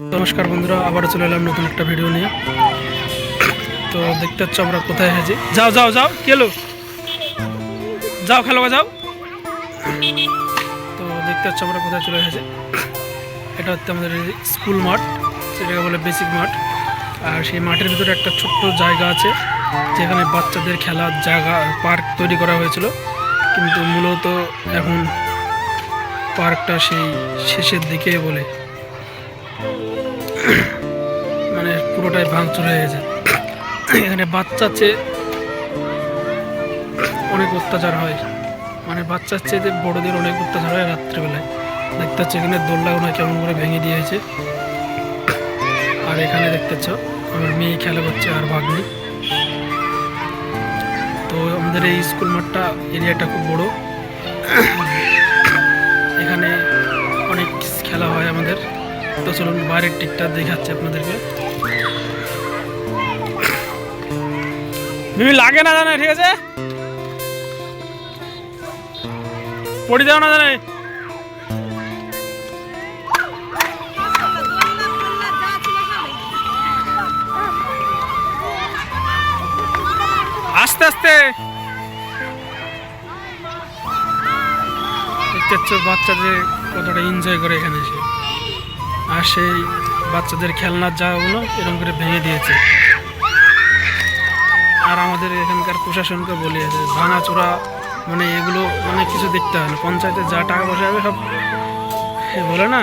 नमस्कार बंधुरा आबारो चले एलाम नतून एक भिडियो निये। तो देखते पाচ্ছ আমরা কোথায় এসেছি। যাও যাও যাও কেলো যাও খেলোয়া যাও। তো দেখতে পাচ্ছ আমরা কোথায় চলে এসেছি। এটা হচ্ছে আমাদের স্কুল মাঠ, যেটাকে বলে বেসিক মাঠ। আর সেই মাঠের ভিতরে একটা ছোট্ট জায়গা আছে যেখানে বাচ্চাদের খেলার জায়গা পার্ক তৈরি করা হয়েছিল, কিন্তু মূলত এখন পার্কটা সেই শেষের দিকে বলে মানে পুরোটাই ভাঙচুর হয়ে গেছে। এখানে বাচ্চার চেয়ে অনেক অত্যাচার হয়, মানে বাচ্চার চেয়ে বড়দের অনেক অত্যাচার হয় রাত্রেবেলায়। দেখতে পাচ্ছ এখানে দোলনাগুলো কেমন করে ভেঙে দিয়েছে। আর এখানে দেখতে পাচ্ছ আমার মেয়ে খেলা করছে আর ভাগ্নি। তো আমাদের এই স্কুল মাঠটা এরিয়াটা খুব বড়, এখানে অনেক খেলা হয় আমাদের। তো চলুন বাইরের টিকটা দেখাচ্ছি আপনাদেরকে। মিমি লাগে না জানে, ঠিক আছে পড়ি যাও না জানে। আস্তে আস্তে দেখতে বাচ্চাদের কতটা এনজয় করে এখানে এসে। আর সেই বাচ্চাদের খেলনার জায়গাগুলো এরকম করে ভেঙে দিয়েছে। আর আমাদের এখানকার প্রশাসনকে বলিয়েছে ভাঙাচোরা মানে এগুলো মানে কিছু দেখতে হয় না, পঞ্চায়েতে যা টাকা পয়সা হবে সব বলে না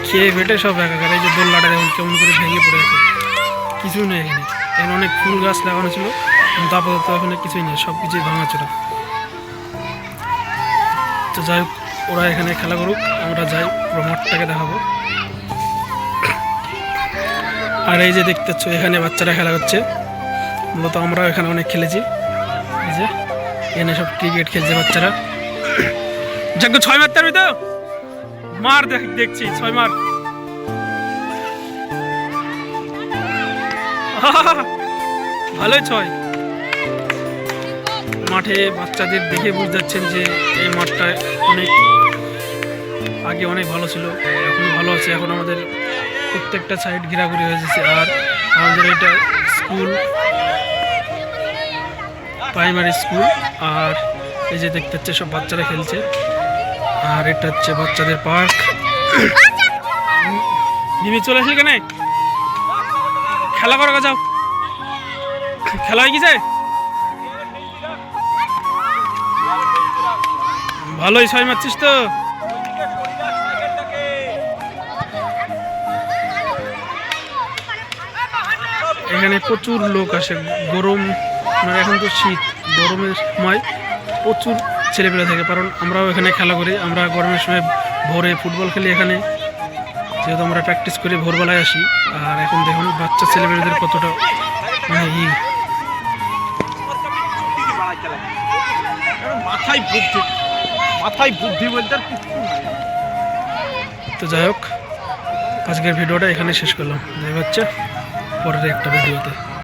খেয়ে ফেটে সব একাকার। এই যে দোলনাটা দেখুন কেমন করে ভেঙে পড়ে আছে, কিছু নেই এখানে। এখানে অনেক ফুল গাছ লাগানো ছিল, কিন্তু আপাতত ওখানে কিছুই নেই, সব কিছুই ভাঙাচোরা। তো যাই হোক, ওরা এখানে খেলা করুক, আমরা যাই পুরো মাঠটাকে দেখাবো। আর এই যে দেখতে পাচ্ছ এখানে বাচ্চারা খেলা করছে, মূলত আমরাও এখানে অনেক খেলেছি। এই যে এখানে সব ক্রিকেট খেলছে বাচ্চারা। যজ্ঞ 6 মারতে পারবি তো? মার দেখছি 6 মার। ভালোই 6। মাঠে বাচ্চাদের দেখে বুঝতে যাচ্ছেন যে এই মাঠটা অনেক আগে অনেক ভালো ছিল, এখন ভালো আছে। এখন আমাদের প্রত্যেকটা সাইড ঘেরাঘুরি হয়ে যাচ্ছে। আর আমাদের এটা স্কুল, প্রাইমারি স্কুল। আর এই যে দেখতে হচ্ছে সব বাচ্চারা খেলছে। আর এটা হচ্ছে বাচ্চাদের পার্ক। মিমি চলে আসলি কেন? খেলা করো, যাও খেলা হয়ে গেছে। ভালোই 6 মারছিস তো। এখানে প্রচুর লোক আসে, গরম মানে এখন তো শীত, গরমের সময় প্রচুর ছেলেপেলে থাকে। কারণ আমরাও এখানে খেলা করি, আমরা গরমের সময় ভোরে ফুটবল খেলি এখানে, যেহেতু আমরা প্র্যাকটিস করি ভোরবেলায় আসি। আর এখন দেখুন বাচ্চা ছেলেপেলেদের কতটা মানে মাথায় বুদ্ধি বলতে। তো যাই হোক, আজকের ভিডিওটা এখানে শেষ করলাম। দেখা হচ্ছে পরের একটা ভিডিওতে।